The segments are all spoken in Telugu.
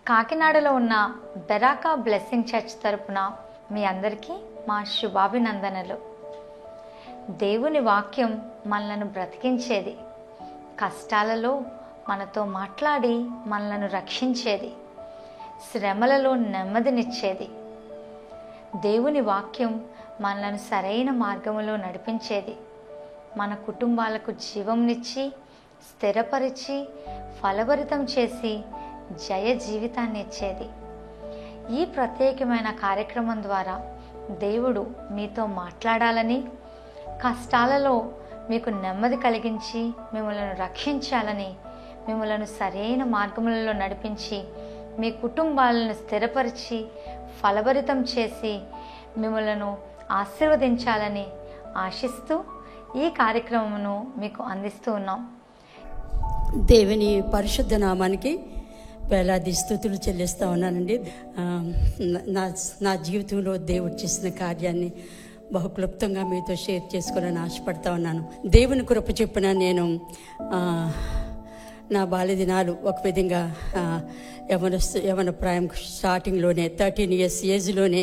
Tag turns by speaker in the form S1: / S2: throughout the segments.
S1: కాకినాడలో ఉన్న బెరాకా బ్లెస్సింగ్ చర్చ్ తరపున మీ అందరికీ మా శుభాభినందనలు. దేవుని వాక్యం మనలను బ్రతికించేది, కష్టాలలో మనతో మాట్లాడి మనలను రక్షించేది, శ్రమలలో నెమ్మదినిచ్చేది. దేవుని వాక్యం మనలను సరైన మార్గంలో నడిపించేది, మన కుటుంబాలకు జీవంనిచ్చి స్థిరపరిచి ఫలభరితం చేసి జయ జీవితాన్ని ఇచ్చేది. ఈ ప్రత్యేకమైన కార్యక్రమం ద్వారా దేవుడు మీతో మాట్లాడాలని, కష్టాలలో మీకు నెమ్మది కలిగించి మిమ్మల్ని రక్షించాలని, మిమ్మల్ని సరైన మార్గములలో నడిపించి మీ కుటుంబాలను స్థిరపరిచి ఫలభరితం చేసి మిమ్మల్ని ఆశీర్వదించాలని ఆశిస్తూ ఈ కార్యక్రమమును మీకు అందిస్తూ ఉన్నాం.
S2: దేవుని పరిశుద్ధ నామానికి వేలాది స్తుతులు చెల్లిస్తూ ఉన్నానండి. నా జీవితంలో దేవుడు చేసిన కార్యాన్ని బహుక్లుప్తంగా మీతో షేర్ చేసుకోవాలని ఆశపడతా ఉన్నాను. దేవుని కృప చొప్పున నేను నా బాల్య దినాలు ఒక విధంగా యవన ప్రాయం స్టార్టింగ్లోనే 13 years ఏజ్లోనే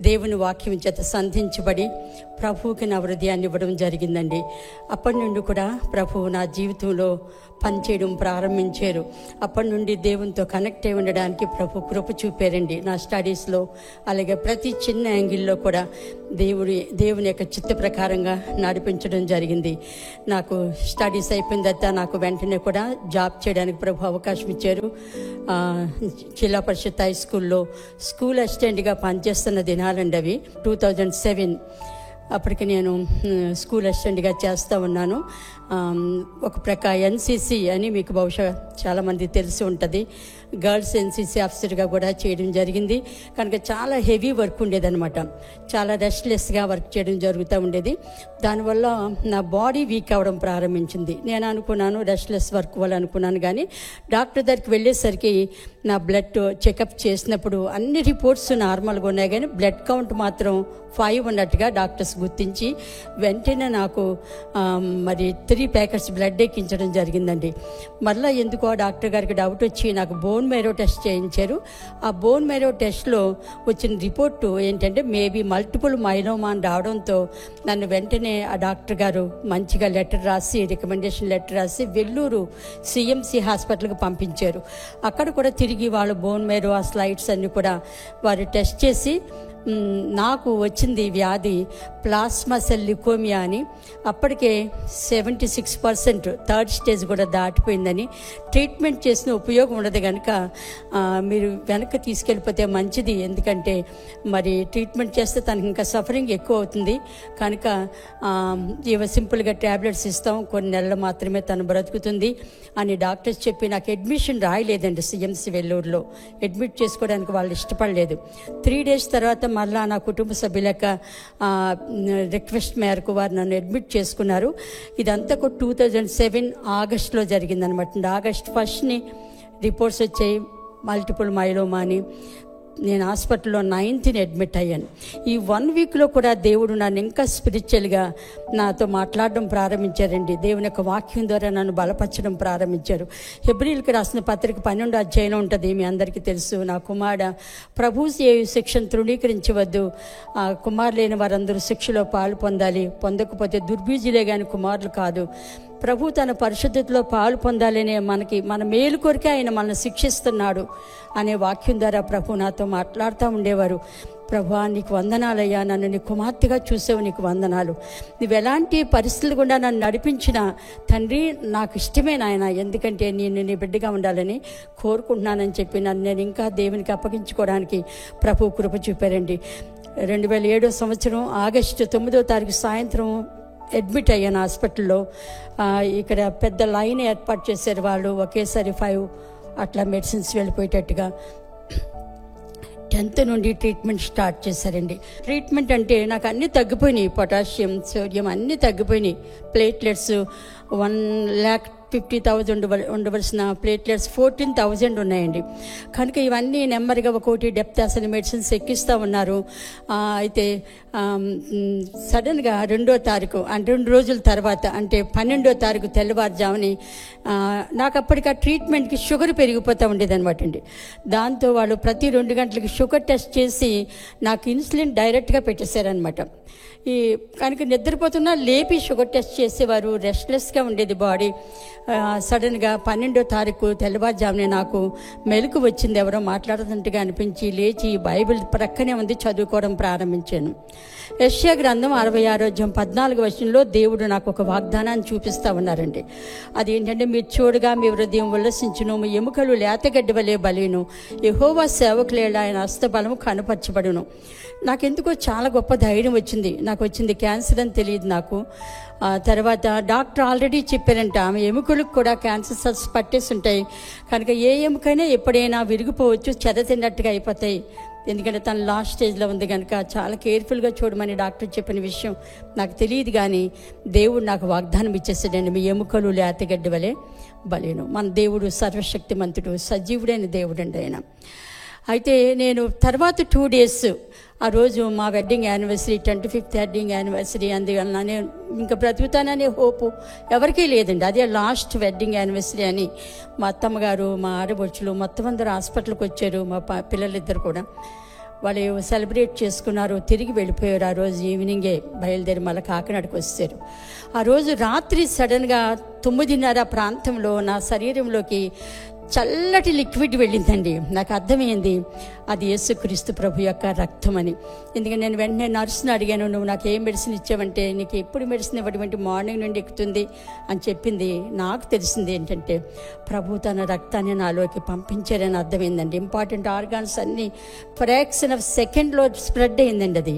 S2: దేవుని వాక్యం చేత సంధించబడి ప్రభువుకి నా హృదయాన్ని ఇవ్వడం జరిగిందండి. అప్పటి నుండి కూడా ప్రభువు నా జీవితంలో పనిచేయడం ప్రారంభించారు. అప్పటి నుండి దేవునితో కనెక్ట్ అయి ఉండడానికి ప్రభు కృప చూపారండి. నా స్టడీస్లో అలాగే ప్రతి చిన్న యాంగిల్లో కూడా దేవుని యొక్క చిత్త ప్రకారంగా నడిపించడం జరిగింది. నాకు స్టడీస్ అయిపోయిన తర్వాత నాకు వెంటనే కూడా జాబ్ చేయడానికి ప్రభు అవకాశం ఇచ్చారు. జిల్లా పరిషత్ హై స్కూల్లో స్కూల్ అసిస్టెంట్గా పనిచేస్తున్న దినాలండి అవి. 2007 అప్పటికి నేను స్కూల్ అసిస్టెంట్గా చేస్తూ ఉన్నాను. ఒక ప్రకారం ఎన్సీసీ అని మీకు బహుశా చాలామంది తెలిసి ఉంటుంది. గర్ల్స్ ఎన్సీసీ ఆఫీసర్గా కూడా చేయడం జరిగింది. కనుక చాలా హెవీ వర్క్ ఉండేదన్నమాట. చాలా రెస్ట్లెస్గా వర్క్ చేయడం జరుగుతూ ఉండేది. దానివల్ల నా బాడీ వీక్ అవ్వడం ప్రారంభించింది. నేను అనుకున్నాను రెస్ట్లెస్ వర్క్ వల్ల అనుకున్నాను, కానీ డాక్టర్ దగ్గరికి వెళ్ళేసరికి నా బ్లడ్ చెకప్ చేసినప్పుడు అన్ని రిపోర్ట్స్ నార్మల్గా ఉన్నాయి, కానీ బ్లడ్ కౌంట్ మాత్రం 5 ఉన్నట్టుగా డాక్టర్స్ గుర్తించి వెంటనే నాకు మరి 3 ప్యాకెట్స్ బ్లడ్ ఎక్కించడం జరిగిందండి. మళ్ళీ ఎందుకో డాక్టర్ గారికి డౌట్ వచ్చి నాకు బోన్ మైరో టెస్ట్ చేయించారు. ఆ బోన్ మైరో టెస్ట్లో వచ్చిన రిపోర్టు ఏంటంటే మేబీ మల్టిపుల్ మైలోమా అని రావడంతో నన్ను వెంటనే ఆ డాక్టర్ గారు మంచిగా రికమెండేషన్ లెటర్ రాసి వెల్లూరు సిఎంసి హాస్పిటల్కి పంపించారు. అక్కడ కూడా తిరిగి వాళ్ళు బోన్ మైరో ఆ స్లైడ్స్ అన్నీ కూడా వారు టెస్ట్ చేసి నాకు వచ్చింది వ్యాధి ప్లాస్మా సెల్ ల్యూకోమియా అని. అప్పటికే 76% 3rd స్టేజ్ కూడా దాటిపోయిందని, ట్రీట్మెంట్ చేసిన ఉపయోగం ఉండదు కనుక మీరు వెనక్కి తీసుకెళ్ళిపోతే మంచిది, ఎందుకంటే మరి ట్రీట్మెంట్ చేస్తే తనకి ఇంకా సఫరింగ్ ఎక్కువ అవుతుంది కనుక ఇవి సింపుల్గా ట్యాబ్లెట్స్ ఇస్తాం, కొన్ని నెలలు మాత్రమే తను బ్రతుకుతుంది అని డాక్టర్స్ చెప్పి నాకు అడ్మిషన్ రాయలేదండి. సిఎంసి వెల్లూరులో అడ్మిట్ చేసుకోవడానికి వాళ్ళు ఇష్టపడలేదు. 3 days తర్వాత మళ్ళా నా కుటుంబ సభ్యుల యొక్క రిక్వెస్ట్ మేరకు వారు నన్ను అడ్మిట్ చేసుకున్నారు. ఇదంతా 2007 ఆగస్టులో జరిగిందనమాట. ఆగస్ట్ 1st రిపోర్ట్స్ వచ్చాయి మల్టిపుల్ మైలోమా అని. నేను హాస్పిటల్లో 9th అడ్మిట్ అయ్యాను. ఈ 1 weekలో కూడా దేవుడు నన్ను ఇంకా స్పిరిచువల్గా నాతో మాట్లాడడం ప్రారంభించారండి. దేవుని యొక్క వాక్యం ద్వారా నన్ను బలపరచడం ప్రారంభించారు. హెబ్రీయులకు రాసిన పత్రిక 12వ అధ్యాయంలో ఉంటుంది, మీ అందరికీ తెలుసు. నా కుమారుడ ప్రభు ఏ శిక్షను తృణీకరించవద్దు, ఆ కుమారు లేని వారందరూ శిక్షలో పాలు పొందాలి, పొందకపోతే దుర్బీజులే కానీ కుమారులు కాదు. ప్రభు తన పరిశుద్ధతలో పాలు పొందాలనే మన మేలు కొరికే ఆయన మనల్ని శిక్షిస్తున్నాడు అనే వాక్యం ద్వారా ప్రభు నాతో మాట్లాడుతూ ఉండేవారు. ప్రభువా నీకు వందనాలయ్యా, నన్ను నీ కుమార్తెగా చూసావు, నీకు వందనాలు. నువ్వు ఎలాంటి పరిస్థితులు గుండా నన్ను నడిపించిన తండ్రి నాకు ఇష్టమే నాయన, ఎందుకంటే నేను నీ బిడ్డగా ఉండాలని కోరుకుంటున్నానని చెప్పి నన్ను నేను ఇంకా దేవునికి అప్పగించుకోవడానికి ప్రభు కృప చూపారండి. 2007 సంవత్సరం ఆగస్టు 9వ తారీఖు సాయంత్రం అడ్మిట్ అయ్యాను హాస్పిటల్లో. ఇక్కడ పెద్ద లైన్ ఏర్పాటు చేశారు వాళ్ళు, ఒకేసారి 5 అట్లా మెడిసిన్స్ వెళ్ళిపోయేటట్టుగా. 10th నుండి ట్రీట్మెంట్ స్టార్ట్ చేశారండి. ట్రీట్మెంట్ అంటే నాకు అన్నీ తగ్గిపోయినాయి, పొటాషియం సోడియం అన్నీ తగ్గిపోయినాయి. ప్లేట్లెట్స్ 1 50,000 ఉండవలసిన ప్లేట్లెట్స్ 14,000 ఉన్నాయండి. కనుక ఇవన్నీ నెమ్మదిగా ఒక్కోటి డెప్త్ అసలు మెడిసిన్స్ ఎక్కిస్తూ ఉన్నారు. అయితే సడన్గా 2వ తారీఖు అంటే 2 రోజుల తర్వాత అంటే 12వ తారీఖు తెల్లవారుజాముని నాకు అప్పటికి ఆ ట్రీట్మెంట్కి షుగర్ పెరిగిపోతూ ఉండేది అనమాట అండి. దాంతో వాళ్ళు ప్రతి 2 గంటలకి షుగర్ టెస్ట్ చేసి నాకు ఇన్సులిన్ డైరెక్ట్గా పెట్టేశారనమాట. కనుక నిద్రపోతున్నా లేపి షుగర్ టెస్ట్ చేసేవారు. రెస్ట్లెస్గా ఉండేది బాడీ. సడన్గా 12వ తారీఖు తెల్లవారుజామునే నాకు మెలకు వచ్చింది. ఎవరో మాట్లాడుతున్నట్టుగా అనిపించి లేచి బైబిల్ ప్రక్కనే ఉంది చదువుకోవడం ప్రారంభించాను. యెషయా గ్రంథం 66:14 దేవుడు నాకు ఒక వాగ్దానాన్ని చూపిస్తూ ఉన్నారండి. అదేంటంటే, మీరు చూడగా మీ హృదయం ఉల్లసించును, మీ ఎముకలు లేతగడ్డి వలె బలీను, యెహోవా సేవకులేలా ఆయన హస్తబలము కనపరచబడును. నాకెందుకో చాలా గొప్ప ధైర్యం వచ్చింది. నాకు వచ్చింది క్యాన్సర్ అని తెలియదు నాకు. తర్వాత డాక్టర్ ఆల్రెడీ చెప్పారంట, ఆమె ఎముకలకు కూడా క్యాన్సర్ సెల్స్ పట్టేసి ఉంటాయి కనుక ఏ ఎముకైనా ఎప్పుడైనా విరిగిపోవచ్చు, చెద తిన్నట్టుగా అయిపోతాయి. ఎందుకంటే తను లాస్ట్ స్టేజ్లో ఉంది కనుక చాలా కేర్ఫుల్గా చూడమని డాక్టర్ చెప్పిన విషయం నాకు తెలియదు. కానీ దేవుడు నాకు వాగ్దానం ఇచ్చేసాడండి, మీ ఎముకలు లేతగడ్డి వలె బలేను. మన దేవుడు సర్వశక్తిమంతుడు, సజీవుడైన దేవుడు అండి ఆయన. అయితే నేను తర్వాత 2 days ఆ రోజు మా wedding anniversary, 25th wedding anniversary. అందువలన నేను ఇంకా బ్రతుకుతాననే హోపు ఎవరికీ లేదండి. అదే లాస్ట్ వెడ్డింగ్ యానివర్సరీ అని మా అత్తమ్మగారు, మా ఆడబొడుచులు మొత్తం అందరూ హాస్పిటల్కి వచ్చారు. మా పిల్లలిద్దరు కూడా వాళ్ళు సెలబ్రేట్ చేసుకున్నారు, తిరిగి వెళ్ళిపోయారు. ఆ రోజు ఈవినింగే బయలుదేరి మళ్ళీ కాకినాడకు వచ్చారు. ఆ రోజు రాత్రి సడన్గా 9:30 ప్రాంతంలో నా శరీరంలోకి చల్లటి లిక్విడ్ వెళ్ళిందండి. నాకు అర్థమైంది అది యేసుక్రీస్తు ప్రభు యొక్క రక్తం అని. ఎందుకంటే నేను వెంటనే నర్సుని అడిగాను, నువ్వు నాకు ఏ మెడిసిన్ ఇచ్చావంటే, నీకు ఎప్పుడు మెడిసిన్ ఇవ్వడం మార్నింగ్ నుండి ఎక్కుతుంది అని చెప్పింది. నాకు తెలిసింది ఏంటంటే, ప్రభు తన రక్తాన్ని నాలోకి పంపించారని అర్థమైందండి. ఇంపార్టెంట్ ఆర్గాన్స్ అన్నీ ఫ్రాక్షన్ ఆఫ్ సెకండ్లో స్ప్రెడ్ అయిందండి. అది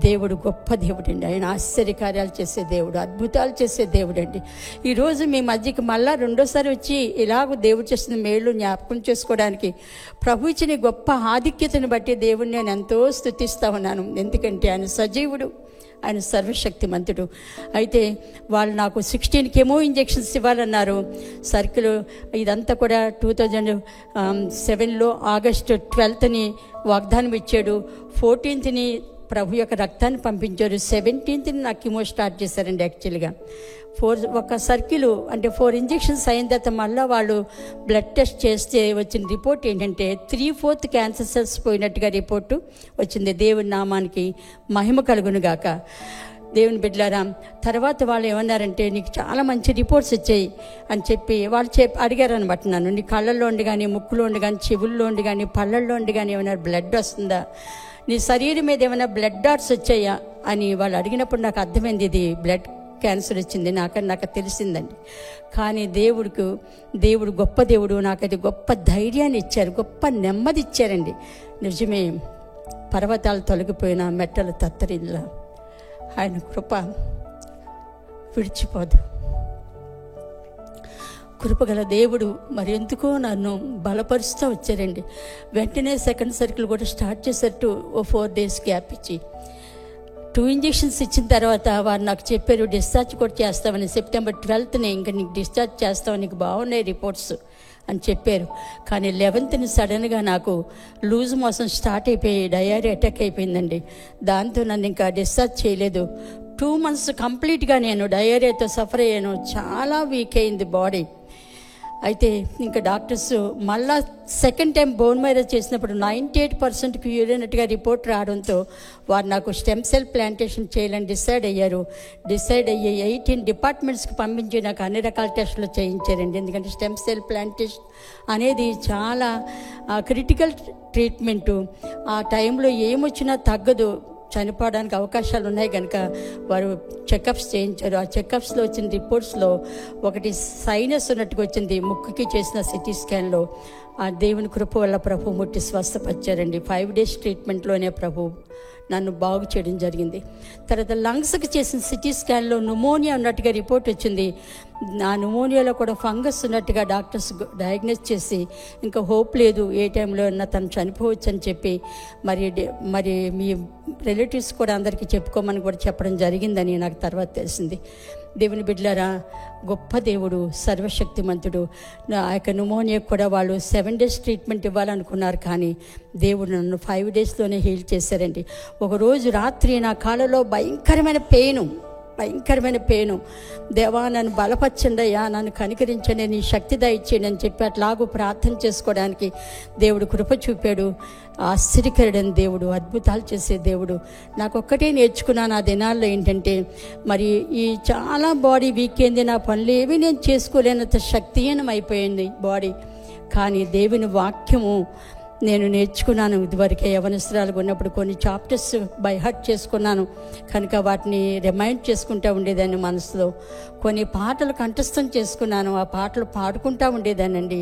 S2: దేవుడు గొప్ప దేవుడు అండి. ఆయన ఆశ్చర్యకార్యాలు చేసే దేవుడు, అద్భుతాలు చేసే దేవుడు అండి. ఈరోజు మీ మధ్యకి మళ్ళా 2వ వచ్చి ఇలాగ దేవుడు చేసిన మేలు జ్ఞాపకం చేసుకోవడానికి ప్రభు ఇచ్చిన గొప్ప ఆధిక్యతను బట్టి దేవుడిని నేను ఎంతో స్తుతిస్తూ ఉన్నాను. ఎందుకంటే ఆయన సజీవుడు, ఆయన సర్వశక్తిమంతుడు. అయితే వాళ్ళు నాకు 16 కెమో ఇంజెక్షన్స్ ఇవ్వాలన్నారు. సర్కిల్ ఇదంతా కూడా 2007 ఆగస్టు 12ని వాగ్దానం ఇచ్చాడు. 14ని ప్రభు యొక్క రక్తాన్ని పంపించారు. 17ని నాకు కిమో స్టార్ట్ చేశారండి. యాక్చువల్గా 4 ఒక సర్కిల్ అంటే 4 ఇంజెక్షన్స్ అయిన తర్వాత మళ్ళీ వాళ్ళు బ్లడ్ టెస్ట్ చేస్తే వచ్చిన రిపోర్ట్ ఏంటంటే 3/4 క్యాన్సర్ సెల్స్ పోయినట్టుగా రిపోర్టు వచ్చింది. దేవుని నామానికి మహిమ కలుగును గాక. దేవుని బిడ్డలారా, తర్వాత వాళ్ళు ఏమన్నారంటే, నీకు చాలా మంచి రిపోర్ట్స్ వచ్చాయి అని చెప్పి వాళ్ళు అడిగారు అనమాట నన్ను. నీ కళ్ళల్లో ఉండి కానీ, ముక్కులో ఉండి కానీ, చెవుల్లో ఉండి కానీ, పళ్ళల్లో ఉండి కానీ ఏమైనా బ్లడ్ వస్తుందా, నీ శరీరం మీద ఏమైనా బ్లడ్ డాట్స్ వచ్చాయా అని వాళ్ళు అడిగినప్పుడు నాకు అర్థమైంది ఇది బ్లడ్ క్యాన్సర్ వచ్చింది నాకు తెలిసిందండి. కానీ దేవుడు గొప్ప దేవుడు. నాకైతే గొప్ప ధైర్యాన్ని ఇచ్చారు, గొప్ప నెమ్మది ఇచ్చారండి. నిజమే, పర్వతాలు తొలగిపోయిన మెట్టలు తత్తరిల్లా ఆయన కృప విడిచిపోదు. కృపగల దేవుడు మరి ఎందుకో నన్ను బలపరుస్తూ వచ్చారండి. వెంటనే 2nd సర్కిల్ కూడా స్టార్ట్ చేసేట్టు 4 days గ్యాప్ ఇచ్చి 2 ఇంజెక్షన్స్ ఇచ్చిన తర్వాత వారు నాకు చెప్పారు, డిశ్చార్జ్ కూడా చేస్తామని. September 12ని ఇంకా నీకు డిశ్చార్జ్ చేస్తామని, నీకు బాగున్నాయి రిపోర్ట్స్ అని చెప్పారు. కానీ 11ని సడన్గా నాకు లూజ్ మోషన్ స్టార్ట్ అయిపోయి డయేరియా అటాక్ అయిపోయిందండి. దాంతో నన్ను ఇంకా డిశ్చార్జ్ చేయలేదు. 2 months కంప్లీట్గా నేను డయేరియాతో సఫర్ అయ్యాను. చాలా వీక్ అయింది బాడీ. అయితే ఇంకా డాక్టర్స్ మళ్ళా 2nd టైం బోన్ మైరో చేసినప్పుడు 98% క్యూర్ అయినట్టుగా రిపోర్ట్ రావడంతో వారు నాకు స్టెమ్ సెల్ ప్లాంటేషన్ చేయాలని డిసైడ్ అయ్యి 18 డిపార్ట్మెంట్స్కి పంపించి నాకు అన్ని రకాల టెస్టులు చేయించారండి. ఎందుకంటే స్టెమ్ సెల్ ప్లాంటేషన్ అనేది చాలా క్రిటికల్ ట్రీట్మెంటు. ఆ టైంలో ఏమొచ్చినా తగ్గదు, చనిపోవడానికి అవకాశాలు ఉన్నాయి కనుక వారు చెకప్స్ చేయించారు. ఆ చెకప్స్లో వచ్చిన రిపోర్ట్స్లో ఒకటి సైనస్ ఉన్నట్టుగా వచ్చింది. ముక్కుకి చేసిన సిటీ స్కాన్లో ఆ దేవుని కృప వల్ల ప్రభు ముట్టి స్వస్థపరిచారండి. 5 days ట్రీట్మెంట్లోనే ప్రభు నన్ను బాగు చేయడం జరిగింది. తర్వాత లంగ్స్కి చేసిన సిటీ స్కాన్లో న్యూమోనియా ఉన్నట్టుగా రిపోర్ట్ వచ్చింది. ఆ న్యూమోనియాలో కూడా ఫంగస్ ఉన్నట్టుగా డాక్టర్స్ డయాగ్నోస్ చేసి ఇంకా హోప్ లేదు, ఏ టైంలో అన్నా తను చనిపోవచ్చు అని చెప్పి మరి మీ రిలేటివ్స్ కూడా అందరికీ చెప్పుకోమని కూడా చెప్పడం జరిగిందని నాకు తర్వాత తెలిసింది. దేవుని బిడ్డలారా, గొప్ప దేవుడు, సర్వశక్తిమంతుడు. ఆ యొక్క న్యూమోనియా కూడా వాళ్ళు 7 days ట్రీట్మెంట్ ఇవ్వాలనుకున్నారు, కానీ దేవుడు నన్ను 5 daysలోనే హీల్ చేశారండి. ఒకరోజు రాత్రి నా కాళ్ళలో భయంకరమైన పెయిను. దేవా, నన్ను బలపరచండి అయ్యా, నన్ను కనికరించండి, నీ శక్తి దయచేయండి అని చెప్పి అట్లాగూ ప్రార్థన చేసుకోవడానికి దేవుడు కృప చూపాడు. ఆశ్చర్యకరుడైన దేవుడు, అద్భుతాలు చేసే దేవుడు. నాకు ఒక్కటే నేర్చుకున్నాను ఆ దినాల్లో ఏంటంటే, మరి ఈ చాలా బాడీ వీక్ అయింది, నా పనులు ఏవి నేను చేసుకోలేనంత శక్తిహీనం అయిపోయింది బాడీ. కానీ దేవుని వాక్యము నేను నేర్చుకున్నాను. ఇదివరకే యవనస్తురాలుగా ఉన్నప్పుడు కొన్ని చాప్టర్స్ బై హార్ట్ చేసుకున్నాను కనుక వాటిని రిమైండ్ చేసుకుంటూ ఉండేదాన్ని మనసులో. కొన్ని పాటలు కంఠస్థం చేసుకున్నాను, ఆ పాటలు పాడుకుంటూ ఉండేదానండి.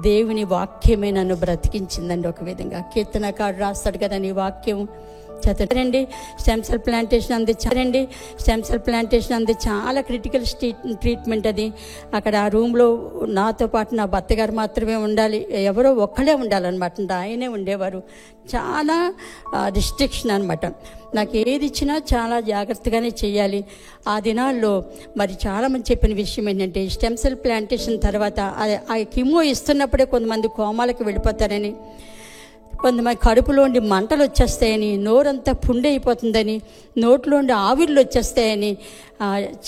S2: దేవుని వాక్యమే నన్ను బ్రతికించిందండి. ఒక విధంగా కీర్తనకారుడు రాస్తాడు కదా, నీ వాక్యం చదవండి. స్టెమ్ సెల్ ప్లాంటేషన్ అంది చాలా క్రిటికల్ ట్రీట్మెంట్ అది. అక్కడ ఆ రూమ్లో నాతో పాటు నా భర్తగారు మాత్రమే ఉండాలి, ఎవరో ఒక్కళ్ళే ఉండాలన్నమాట. ఆయనే ఉండేవారు. చాలా రిస్ట్రిక్షన్ అనమాట. నాకు ఏది ఇచ్చినా చాలా జాగ్రత్తగానే చేయాలి. ఆ దినాల్లో మరి చాలామంది చెప్పిన విషయం ఏంటంటే, స్టెమ్ సెల్ ప్లాంటేషన్ తర్వాత ఆ కిమో ఇస్తున్నప్పుడే కొంతమంది కోమాలకు వెళ్ళిపోతారని, కొంతమంది కడుపులోండి మంటలు వచ్చేస్తాయని, నోరంతా పుండైపోతుందని, నోట్లోండి ఆవిర్లు వచ్చేస్తాయని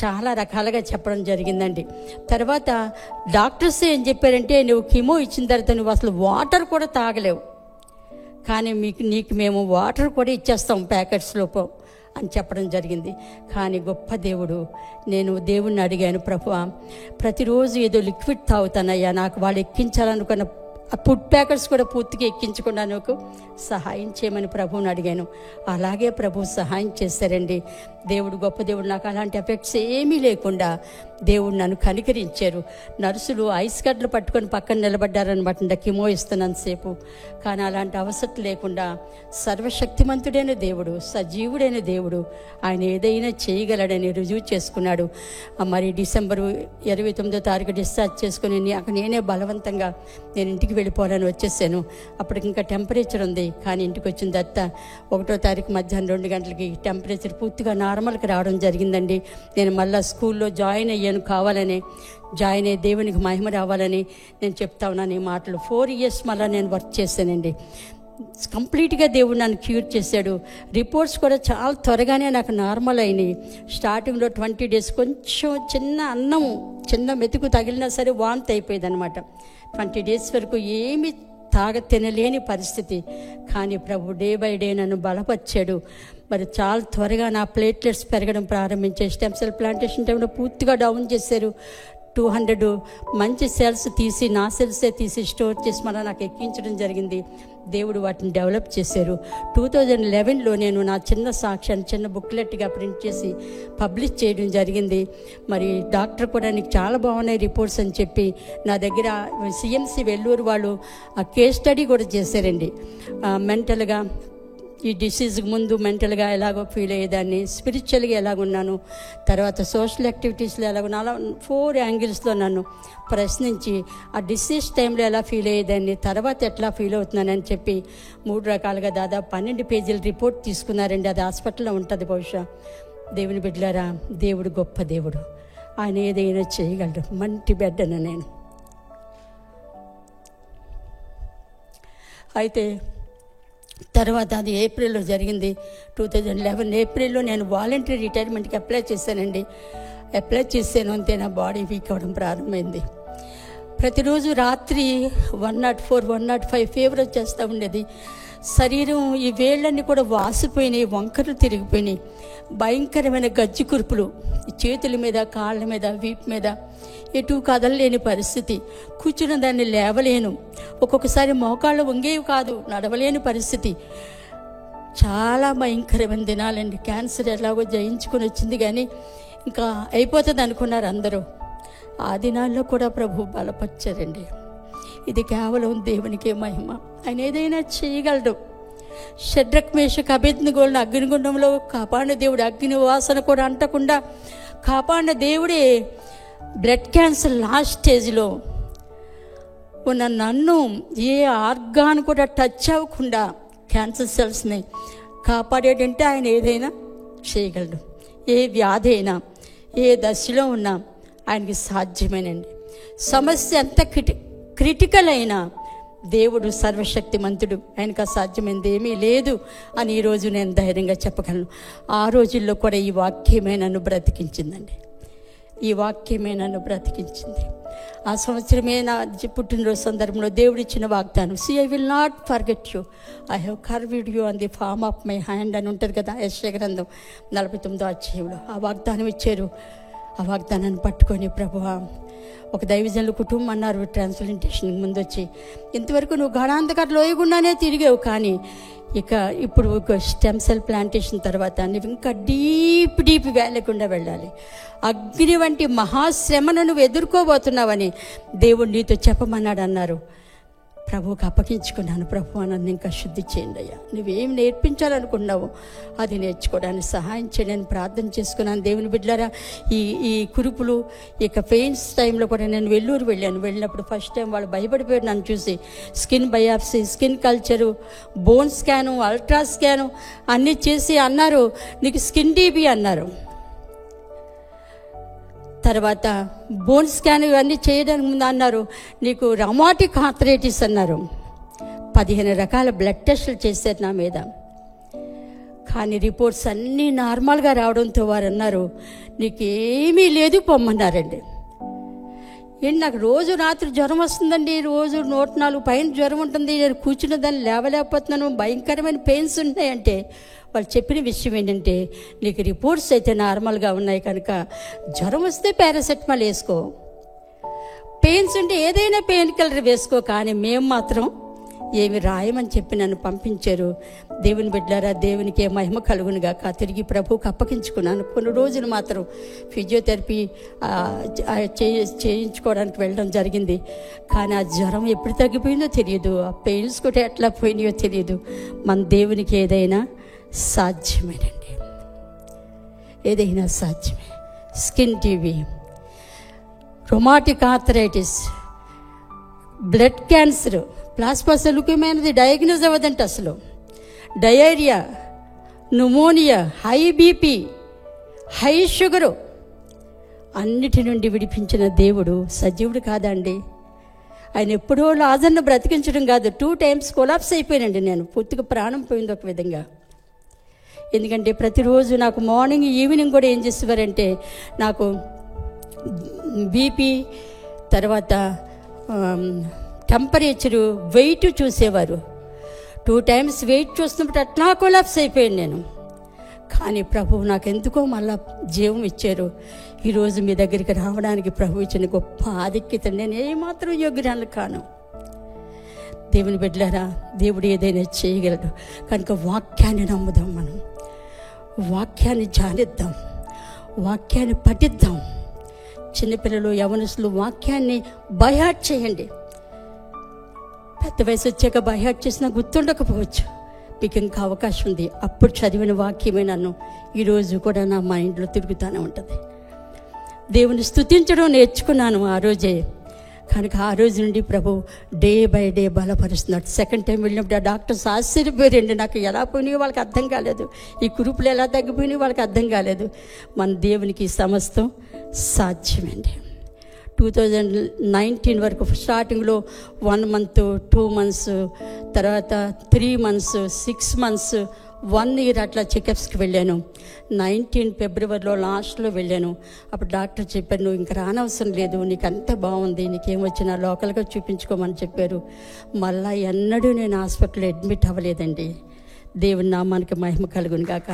S2: చాలా రకాలుగా చెప్పడం జరిగిందండి. తర్వాత డాక్టర్స్ ఏం చెప్పారంటే, నువ్వు కిమో ఇచ్చిన తర్వాత నువ్వు అసలు వాటర్ కూడా తాగలేవు, కానీ నీకు మేము వాటర్ కూడా ఇచ్చేస్తాం ప్యాకెట్స్లోపో అని చెప్పడం జరిగింది. కానీ గొప్ప దేవుడు, నేను దేవుణ్ణి అడిగాను, ప్రభువా ప్రతిరోజు ఏదో లిక్విడ్ తాగుతానయ్యా, నాకు వాళ్ళు ఎక్కించాలనుకున్న ఆ ఫుడ్ ప్యాకెట్స్ కూడా పూర్తిగా ఎక్కించకుండా నాకు సహాయం చేయమని ప్రభువుని అడిగాను. అలాగే ప్రభు సహాయం చేశారండి. దేవుడు గొప్ప దేవుడు. నాకు అలాంటి ఎఫెక్ట్స్ ఏమీ లేకుండా దేవుడు నన్ను కనికరించారు. నర్సులు ఐస్ గడ్డలు పట్టుకొని పక్కన నిలబడ్డారనమాట కిమో ఇస్తున్నంతసేపు. కానీ అలాంటి అవసరం లేకుండా సర్వశక్తిమంతుడైన దేవుడు, సజీవుడైన దేవుడు, ఆయన ఏదైనా చేయగలడని రుజువు చేసుకున్నాడు. మరి డిసెంబరు 29వ తారీఖు డిశ్చార్జ్ చేసుకుని నేనే బలవంతంగా నేను ఇంటికి వెళ్ళిపోవాలని వచ్చేసాను. అప్పటికి ఇంకా టెంపరేచర్ ఉంది. కానీ ఇంటికి వచ్చిన తర్వాత 1వ తారీఖు మధ్యాహ్నం 2 గంటలకి టెంపరేచర్ పూర్తిగా నార్మల్కి రావడం జరిగిందండి. నేను మళ్ళీ స్కూల్లో జాయిన్ అయ్యాను, కావాలని జాయిన్ అయ్యి దేవునికి మహిమ రావాలని నేను చెప్తా ఉన్నాను ఈ మాటలు. 4 years మళ్ళీ నేను వర్క్ చేశానండి. కంప్లీట్గా దేవుడు నన్ను క్యూర్ చేశాడు. రిపోర్ట్స్ కూడా చాలా త్వరగానే నాకు నార్మల్ అయినాయి. స్టార్టింగ్లో 20 days కొంచెం చిన్న అన్నం, చిన్న మెతుకు తగిలినా సరే వాంతి అయిపోయేది అనమాట. 20 days వరకు ఏమి తినలేని పరిస్థితి. కానీ ప్రభు డే బై డే నన్ను బలపరిచాడు. మరి చాలా త్వరగా నా ప్లేట్లెట్స్ పెరగడం ప్రారంభించాయి. స్టెమ్ సెల్ ప్లాంటేషన్ టైంలో పూర్తిగా డౌన్ చేశారు. 200 మంచి సెల్స్ తీసి, నా సెల్సే తీసి స్టోర్ చేసి మళ్ళీ నాకు ఎక్కించడం జరిగింది. దేవుడు వాటిని డెవలప్ చేశారు. 2011లో నేను నా చిన్న సాక్ష్యాన్ని చిన్న బుక్లెట్గా ప్రింట్ చేసి పబ్లిష్ చేయడం జరిగింది. మరి డాక్టర్ కూడా నీకు చాలా బాగున్నాయి రిపోర్ట్స్ అని చెప్పి నా దగ్గర CMC వెల్లూరు వాళ్ళు ఆ కేస్ స్టడీ కూడా చేశారండి. మెంటల్గా ఈ డిసీజ్కి ముందు మెంటల్గా ఎలాగో ఫీల్ అయ్యేదాన్ని, స్పిరిచువల్గా ఎలాగున్నాను, తర్వాత సోషల్ యాక్టివిటీస్లో ఎలాగున్నా, అలా 4 angles నన్ను ప్రశ్నించి ఆ డిసీజ్ టైంలో ఎలా ఫీల్ అయ్యేదాన్ని, తర్వాత ఎట్లా ఫీల్ అవుతున్నానని చెప్పి 3 రకాలుగా దాదాపు 12 pages రిపోర్ట్ తీసుకున్నారండి. అది హాస్పిటల్లో ఉంటుంది బహుశా. దేవుని బిడ్డలారా, దేవుడు గొప్ప దేవుడు. ఆయన ఏదైనా చేయగలడు. మంటి బిడ్డను నేను. అయితే తర్వాత అది ఏప్రిల్లో జరిగింది. 2011 ఏప్రిల్లో నేను వాలంటరీ రిటైర్మెంట్కి అప్లై చేశానండి. అప్లై చేశాను, అంతే నా బాడీ వీక్ అవ్వడం ప్రారంభమైంది. ప్రతిరోజు రాత్రి 104, 105 ఫీవర్ వచ్చేస్తూ ఉండేది. శరీరం ఈ వేళ్ళన్నీ కూడా వాసిపోయినాయి, వంకరలు తిరిగిపోయినాయి. భయంకరమైన గజ్జి కురుపులు చేతుల మీద, కాళ్ళ మీద, వీపు మీద, ఎటు కదలలేని పరిస్థితి. కూర్చున్న దాన్ని లేవలేను. ఒక్కొక్కసారి మోకాళ్ళు వంగేవి కాదు, నడవలేని పరిస్థితి. చాలా భయంకరమైన దినాలండి. క్యాన్సర్ ఎలాగో జయించుకొని వచ్చింది, కానీ ఇంకా అయిపోతుంది అనుకున్నారు అందరూ. ఆ దినాల్లో కూడా ప్రభు బలపరిచారండి. ఇది కేవలం దేవునికే మహిమ. ఆయన ఏదైనా చేయగలడు. షడ్రక్, మేషక్, అబేద్నెగోలను అగ్నిగుండంలో కాపాడిన దేవుడు, అగ్ని వాసన కూడా అంటకుండా కాపాడిన దేవుడే బ్లడ్ క్యాన్సర్ లాస్ట్ స్టేజ్లో ఉన్న నన్ను ఏ ఆర్గాన్ కూడా టచ్ అవ్వకుండా క్యాన్సర్ సెల్స్ని కాపాడేటంటే ఆయన ఏదైనా చేయగలడు. ఏ వ్యాధి అయినా, ఏ దశలో ఉన్నా ఆయనకి సాధ్యమేనండి. సమస్య ఎంత క్రిటికల్ అయినా దేవుడు సర్వశక్తిమంతుడు, ఆయనకు అసాధ్యమైనది ఏమీ లేదు అని ఈరోజు నేను ధైర్యంగా చెప్పగలను. ఆ రోజుల్లో కూడా ఈ వాక్యమే నన్ను బ్రతికించిందండి. ఈ వాక్యమే నన్ను బ్రతికించింది. ఆ సంవత్సరమే నా పుట్టినరోజు సందర్భంలో దేవుడు ఇచ్చిన వాగ్దానం, I will not forget you, I have carved you on the farm of my hand అని ఉంటుంది కదా యెషయా గ్రంథం 49వ అధ్యాయంలో. ఆ వాగ్దానం ఇచ్చారు. ఆ వాగ్దానాన్ని పట్టుకొని, ప్రభువా, ఒక దైవజనుల కుటుంబం అన్నారు ట్రాన్స్ప్లాంటేషన్ ముందు వచ్చి, ఇంతవరకు నువ్వు గాఢాంధకార లోయగుండానే తిరిగావు, కానీ ఇప్పుడు ఒక స్టెమ్ సెల్ ప్లాంటేషన్ తర్వాత నువ్వు ఇంకా డీప్ వేయకుండా వెళ్ళాలి. అగ్ని వంటి మహాశ్రమను నువ్వు ఎదుర్కోబోతున్నావని దేవుడు నీతో చెప్పమన్నాడు అన్నారు. ప్రభువుకి అప్పగించుకున్నాను. ప్రభు నన్ను ఇంకా శుద్ధి చేయండి అయ్యా, నువ్వేం నేర్పించాలనుకున్నావు అది నేర్చుకోవడానికి సహాయం చేయండి అని ప్రార్థన చేసుకున్నాను. దేవుని బిడ్డలారా, ఈ కురుపులు పెయిన్స్ టైంలో కూడా నేను వెల్లూరు వెళ్ళినప్పుడు ఫస్ట్ టైం వాళ్ళు భయపడిపోయారు నన్ను చూసి. Skin biopsy, skin culture, bone scan, ultra scan అన్నీ చేసి అన్నారు నీకు స్కిన్ టీబీ అన్నారు. తర్వాత బోన్ స్కాన్ ఇవన్నీ చేయడానికి ముందు అన్నారు నీకు రొమాటిక్ ఆర్థరైటిస్ అన్నారు. 15 రకాల బ్లడ్ టెస్టులు చేశారు నా మీద, కానీ రిపోర్ట్స్ అన్నీ నార్మల్గా రావడంతో వారు అన్నారు నీకేమీ లేదు పొమ్మన్నారండి. ఏంటి నాకు రోజు రాత్రి జ్వరం వస్తుందండి, రోజు 104 పైన జ్వరం ఉంటుంది, నేను కూర్చున్న దాన్ని లేవలేకపోతున్నాను, భయంకరమైన పెయిన్స్ ఉన్నాయంటే వాళ్ళు చెప్పిన విషయం ఏంటంటే నీకు రిపోర్ట్స్ అయితే నార్మల్గా ఉన్నాయి కనుక జ్వరం వస్తే పారాసెటమాల్ వేసుకో, పెయిన్స్ ఉంటే ఏదైనా పెయిన్ కిల్లర్ వేసుకో, కానీ మేము మాత్రం ఏమి రాయమని చెప్పి నన్ను పంపించారు. దేవుని బిడ్డలారా, దేవునికి మహిమ కలుగునుగాక. తిరిగి ప్రభువుకి అప్పగించుకున్నాను. కొన్ని రోజులు మాత్రం ఫిజియోథెరపీ చేయించుకోవడానికి వెళ్ళడం జరిగింది. కానీ ఆ జ్వరం ఎప్పుడు తగ్గిపోయిందో తెలియదు, ఆ పెయిన్స్ కూడా ఎట్లా పోయినాయో తెలియదు. మన దేవునికి ఏదైనా సాధ్యమేనండి, ఏదైనా సాధ్యమే. Skin TB, రొమాటిక్ arthritis, blood cancer, plasma cell leukaemia అనేది డయాగ్నోజ్ అవ్వదంట అసలు, diarrhoea, pneumonia, high BP, high sugar, అన్నిటి నుండి విడిపించిన దేవుడు సజీవుడు కాదండి. ఆయన ఎప్పుడో లాజర్ను బ్రతికించడం కాదు, 2 times కొలాప్స్ అయిపోయానండి నేను, పూర్తిగా ప్రాణం పోయింది ఒక విధంగా. ఎందుకంటే ప్రతిరోజు నాకు మార్నింగ్ ఈవినింగ్ కూడా ఏం చేసేవారంటే నాకు బీపీ, తర్వాత టెంపరేచరు, వెయిట్ చూసేవారు. 2 times వెయిట్ చూస్తున్నప్పుడు అట్లా కొలాప్స్ అయిపోయాను నేను. కానీ ప్రభువు నాకు ఎందుకో మళ్ళా జీవం ఇచ్చారు. ఈరోజు మీ దగ్గరికి రావడానికి ప్రభు ఇచ్చిన గొప్ప ఆధిక్యత. నేను ఏమాత్రం యోగ్యురాలు కాను. దేవుని బిడ్డలారా, దేవుడు ఏదైనా చేయగలడు కనుక వాక్యాన్ని నమ్ముదాం. మనం వాక్యాన్ని ధ్యానిద్దాం, వాక్యాన్ని పఠిద్దాం. చిన్నపిల్లలు, యవనస్తులు వాక్యాన్ని బైహార్ట్ చేయండి. పెద్ద వయసు వచ్చాక బైహార్ట్ చేసినా గుర్తుండకపోవచ్చు, మీకు ఇంకా అవకాశం ఉంది. అప్పుడు చదివిన వాక్యమే నన్ను ఈరోజు కూడా నా మైండ్లో తిరుగుతూనే ఉంటుంది. దేవుని స్తుతించడం నేర్చుకున్నాను ఆ రోజే. కనుక ఆ రోజు నుండి ప్రభు డే బై డే బలపరుస్తున్నాడు. సెకండ్ టైం వెళ్ళినప్పుడు ఆ డాక్టర్స్ ఆశ్చర్యపోయారండి. నాకు ఎలా పోయినాయో వాళ్ళకి అర్థం కాలేదు, ఈ కురుపులు ఎలా తగ్గిపోయినాయో వాళ్ళకి అర్థం కాలేదు. మన దేవునికి సమస్తం సాధ్యమండి. 2019 వరకు స్టార్టింగ్లో 1 month, 2 months, తర్వాత 3 months, 6 months, 1 year అట్లా చెకప్స్కి వెళ్ళాను. 19 February లాస్ట్లో వెళ్ళాను. అప్పుడు డాక్టర్ చెప్పారు నువ్వు ఇంకా రానవసరం లేదు, నీకు అంతా బాగుంది, నీకేమొచ్చినా లోకల్గా చూపించుకోమని చెప్పారు. మళ్ళా ఎన్నడూ నేను హాస్పిటల్లో అడ్మిట్ అవ్వలేదండి. దేవుని నామానికి మహిమ కలుగును గాక.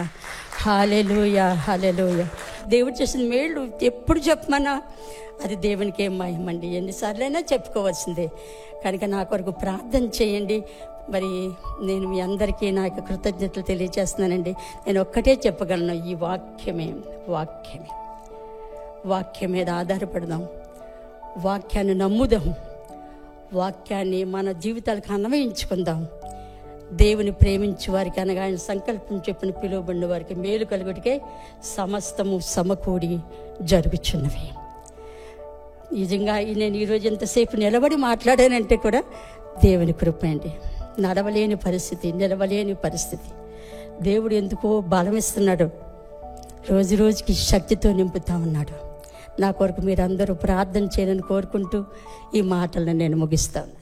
S2: హల్లెలూయా, హల్లెలూయా. దేవుడు చేసిన మేళ్ళు ఎప్పుడు చెప్పమన్నా అది దేవునికి ఏం మహిమండి, ఎన్నిసార్లైనా చెప్పుకోవాల్సిందే. కనుక నా కొరకు ప్రార్థన చేయండి. మరి నేను మీ అందరికీ నా యొక్క కృతజ్ఞతలు తెలియజేస్తున్నానండి. నేను ఒక్కటే చెప్పగలను, ఈ వాక్యమే వాక్యమే వాక్యం మీద ఆధారపడదాం, వాక్యాన్ని నమ్ముదాం, వాక్యాన్ని మన జీవితాలకు అన్వయించుకుందాం. దేవుని ప్రేమించే వారికి అనగా ఆయన సంకల్పం చెప్పిన పిలువబడిన వారికి మేలు కలుగుటికే సమస్తము సమకూడి జరుగుచున్నవి. నిజంగా నేను ఈరోజు ఎంతసేపు నిలబడి మాట్లాడానంటే కూడా దేవుని కృప అండి. నడవలేని పరిస్థితి, నిలవలేని పరిస్థితి. దేవుడు ఎందుకో బలం ఇస్తున్నాడు. రోజు రోజుకి శక్తితో నింపుతా ఉన్నాడు. నా కొరకు మీరందరూ ప్రార్థన చేయాలని కోరుకుంటూ ఈ మాటలను నేను ముగిస్తాను.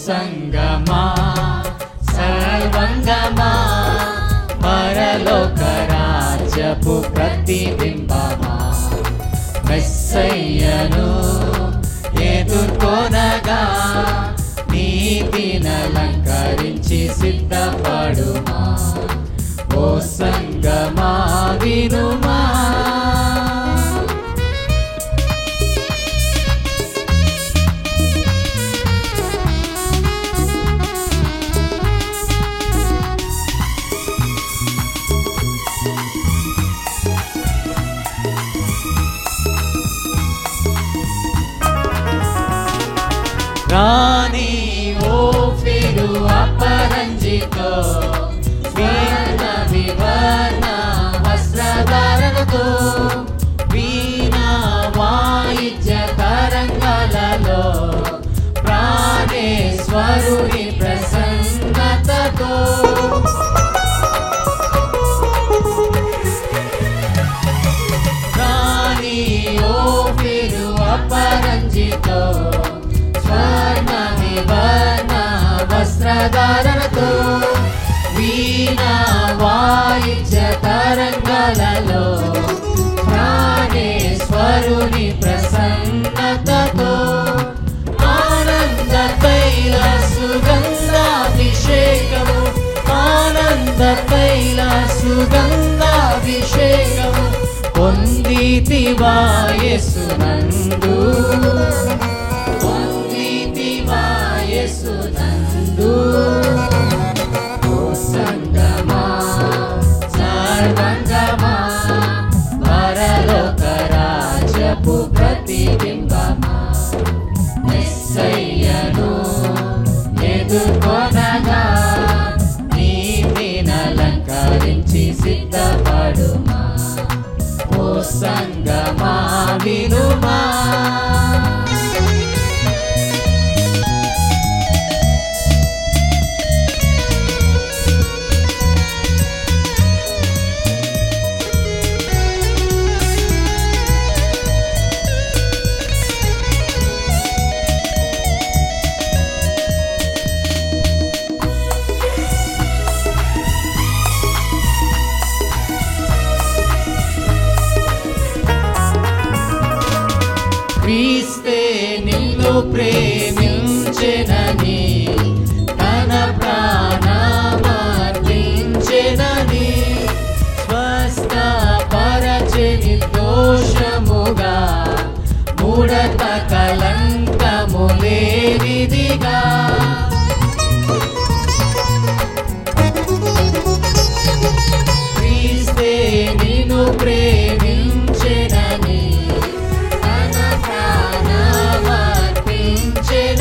S3: సంగమా సర్వంగమా పరలోక రాజ్యపు ప్రతిబింబమా మెస్సయ్యను ఎదుర్కొనగా నీతినలంకరించి సిద్ధపడుమా. ఓ సంగమా వినుమా, రాణి ఓ ఫిరు అపరంజితో స్వర్ణ వివర్ణ వస్త్రధారణతో వీణా వాయిద్య తరంగాలలో ప్రాణేశ్వరుని ప్రసన్నతతో రాణి ఓ ఫిరు అపరంజితో స్వర్ణ వివర్ణ వస్త్రధారణతో వీణా వాయిద్య తరంగాలలో ప్రాణేశ్వరుని ప్రసన్నతతో ఆనంద తైల సుగంధాభిషేకము ఆనంద తైల సుగంధాభిషేకము పొందితివా యేసునందు యేసునందు. ఓ సంగమా సర్వంగమా పరలోక రాజ్యపు ప్రతిబింబమా మెస్సయ్యను ఎదుర్కొనగా నీతినలంకరించి సిద్ధపడుమా. ఓ సంగమా వినుమా, క్రీస్తే నిన్ను ప్రేమించెనని తన ప్రాణమర్పించెనని స్వస్థపరచెని దోషముగా ముడత కలంకము లేనిదిగా క్రీస్తే నిన్ను ప్రేమించెనని తన ప్రాణమర్పించెనని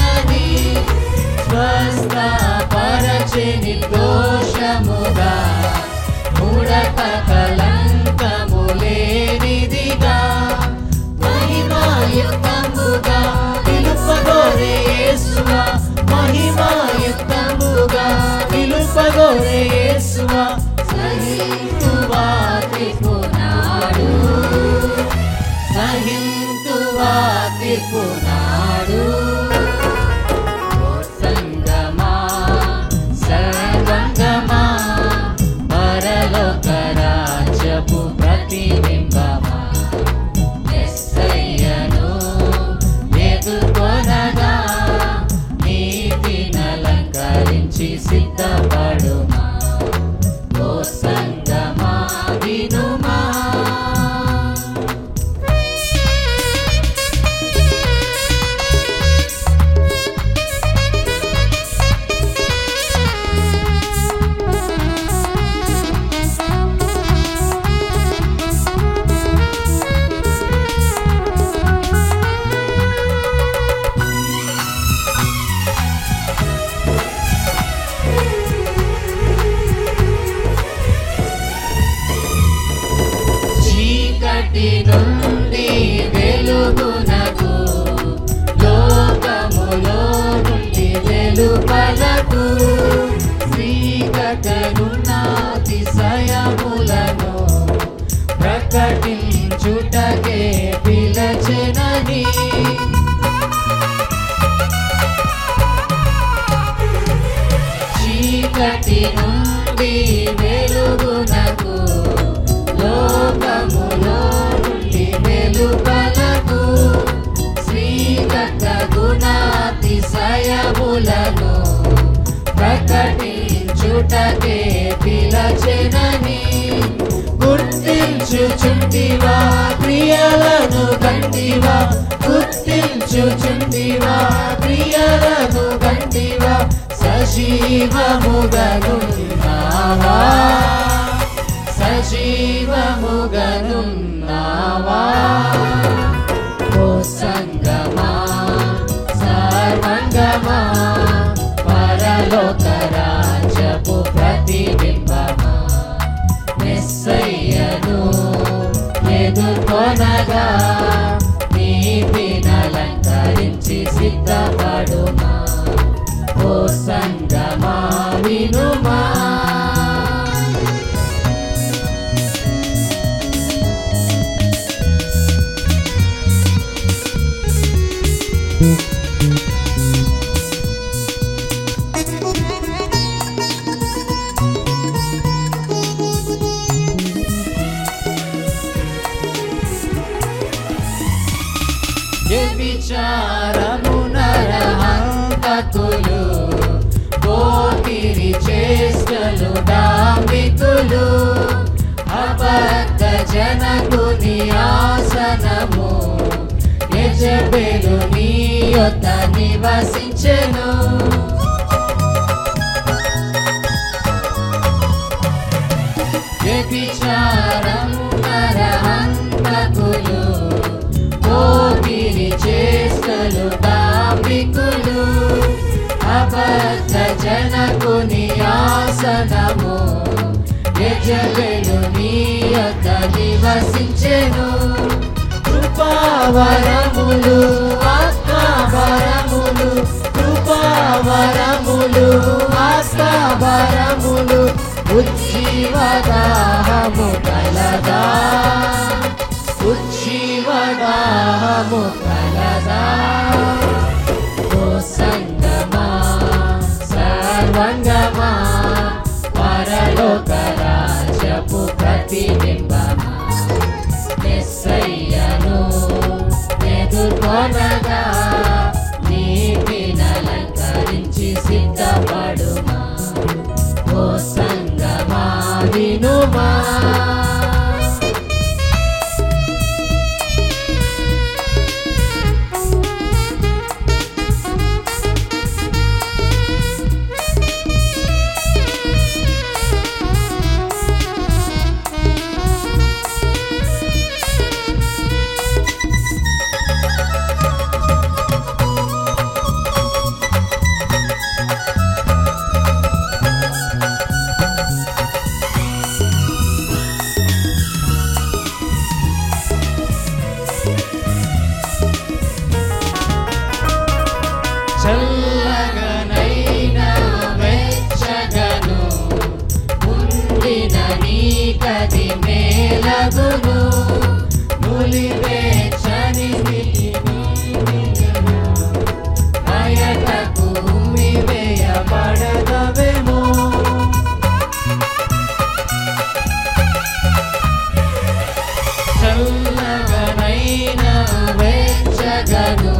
S3: చీకటి నుండి వెలుగునకు, లోకములో నుండి వెలుపలకు, శ్రీగత గుణాతిశయములను ప్రకటించుటకే పిలచెనని గుర్తించుచుంటివా, క్రియలను గంటివా, గుర్తించుచుంటివా, క్రియలను గంటివా, సజీవముగనున్నావా, సజీవముగనున్నావా. ఓ సంగమా సర్వంగమా, పరలోక రాజ్యపు ప్రతిబింబమా, మెస్సయ్యను ఎదుర్కొనగా నీతినలంకరించి సిద్ధపడుమా. ఓ సంగమా వినుమా, వ్యభిచారము నరహంతకులు, పోకిరి చేష్టలు డాంబికులు, అబద్ధ జనకుని ఆసనము యెజబెలు నీ యొద్ద నివసించెను. వ్యభిచారము నరహంతకులు, పోకిరి చేష్టలు డాంబికులు, అబద్ధ జనకుని ఆసనము యెజబెలు నీ యొద్ద నివసించెను. కృపావరములు ఆత్మవరములు, కృపావరములు ఆత్మవరములు, ఉజ్జీవదాహము కలదా, ఉజ్జీవదాహము కలదా. ఓ సంగమా సర్వంగమా, పరలోక రాజ్యపు ప్రతిబింబమా, మెస్సయ్యను ఎదుర్కొనగా నీతినలంకరించి సిద్ధపడుమా. ఓ సంగమా వినుమా, చల్లగనైనా వెచ్చగను, ఉండిన నీకది మేలగును, నులివేచ్చని బయటకు ఉమ్మివేయబడదవేమో. చల్లగనైనా వెచ్చగను,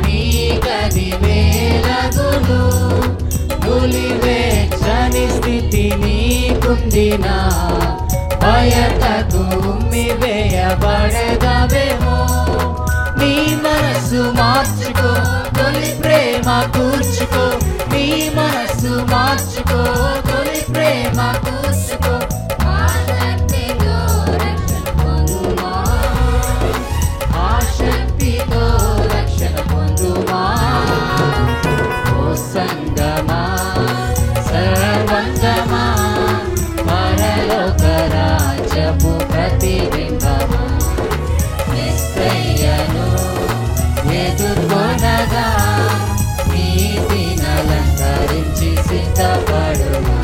S3: నీకది మేలగును, నులివేచ్చని స్థితి నీకుందినా, బయటకు ఉమ్మివేయబడదవేమో. నీ మనసు మార్చుకో, తొలి ప్రేమ కూర్చుకో, నీ మనసు మార్చుకో, తొలి ప్రేమ కూర్చుకో. ఆశక్తితో రక్షణ పొందుమా. ఓ సంగమా సర్వంగమా, పరలోక రాజ్యపు ప్రతిబింబమా, మెస్సయ్యను ఎదుర్కొనగా నీతినలంకరించి సిద్ధపడుమా.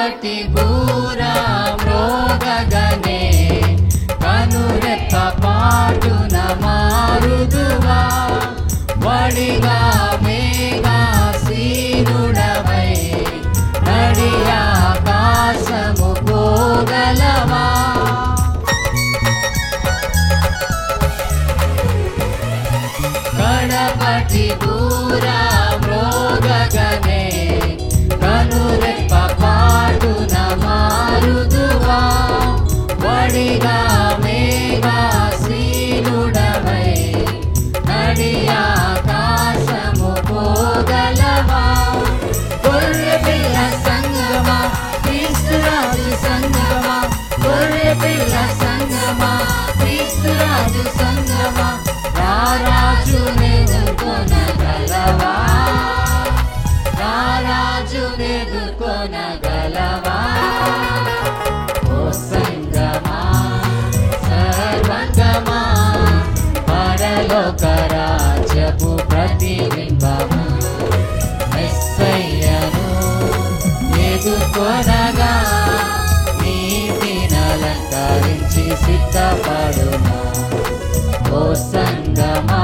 S3: కడపటి బూరా మ్రోగగనే కనురెప్ప పాటున మారుదువా వడిగా మేఘా సీనుడవై నడి ఆకాశము పోగలవా కడపటి బూరా మ్రోగగనే కనురెప్ప పాటున మారుదువా వడిగా మేఘా సీనుడవై నడి ఆకాశము పోగలవా గొర్రె పిల్ల సంగమా క్రీస్తురాజు సంగమా గొర్రె పిల్ల సంగమా క్రీస్తురాజు సంగమా రారాజుని ఎదుర్కొనగలవా రారాజుని ఎదుర్కొనగలవా ఓ సంగమా సర్వంగమా పరలోక రాజ్యపు ప్రతిబింబమా మెస్సయ్యను ఎదుర్కొనగా నీతినలంకరించి సిద్ధపడుమా ఓ సంగమా